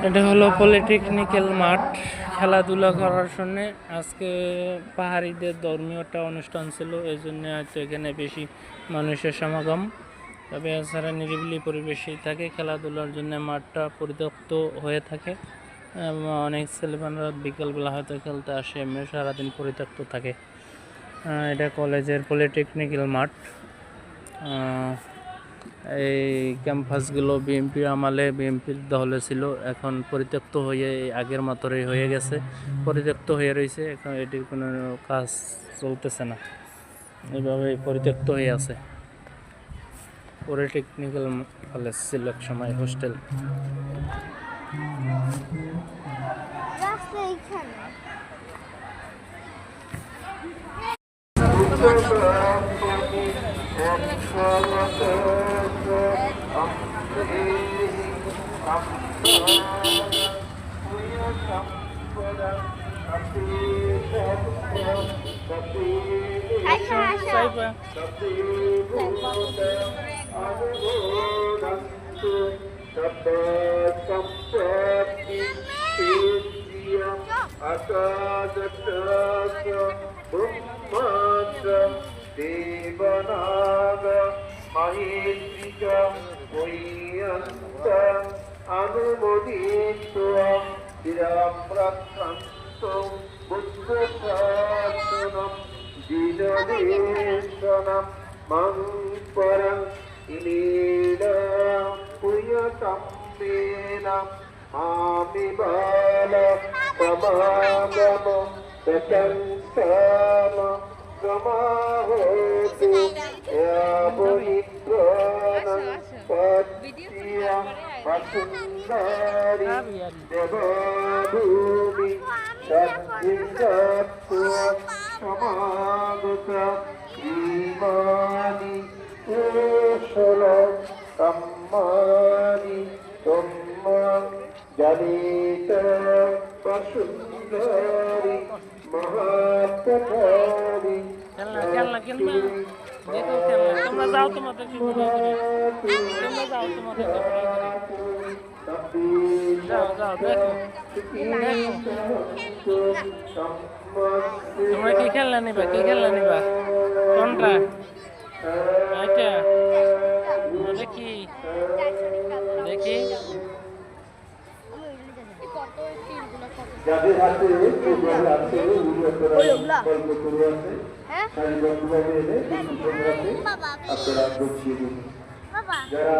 এটা হলো পলিটেকনিক্যাল মাঠ, খেলাধুলা করার জন্য। আজকে পাহাড়িদের ধর্মীয় একটা অনুষ্ঠান ছিল, এই জন্য হয়তো এখানে বেশি মানুষের সমাগম। তবে এছাড়া নিরিবিলি পরিবেশেই থাকে, খেলাধুলার জন্য মাঠটা পরিত্যক্ত হয়ে থাকে। অনেক ছেলেমেয়েরা বিকেলবেলা হয়তো খেলতে আসে, এমনি সারাদিন পরিত্যক্ত থাকে। এটা কলেজের পলিটেকনিক্যাল মাঠ। এই ক্যাম্পাসগুলো বিএনপির আমলে বিএনপির দখলে ছিল, এখন পরিত্যক্ত হয়ে আগের মতোই হয়ে গেছে, পরিত্যক্ত হয়ে রয়েছে। এখন এটির কোনো কাজ চলতেছে না, এইভাবে পরিত্যক্ত হয়ে আছে। পলিটেকনিক্যাল কলেজ ছিল এক সময় হোস্টেল। দেবনাগ মহেন্দ্রিকা বৈয়ন্ত অনুমোদিত বিরাপ্রাক্রান্ত বুদ্ধশাসনম দিনদেশনম মং পরং ইলীলা পুয়তম্বেন মামি বাল সমাগম প্রশংসাম সমাহোতু বহিত্রণ পত্তিয়া বসুন্ধরি দেবভূমি সদ্ভিষত্ব সমাগত ইমানি কুশল কম্মানি তুম্মং জনিত বসুন্ধরি মহাত্মরি তোমরা যাও, তোমাদের তোমরা যাও, তোমাদের যাও যাও, দেখো তোমরা কি খেলনা নিবা, কি খেলনা নিবা, কোনটা এটা দেখি দেখি। যাদের হাতে আছে আপনারা বসিয়ে দিন। যারা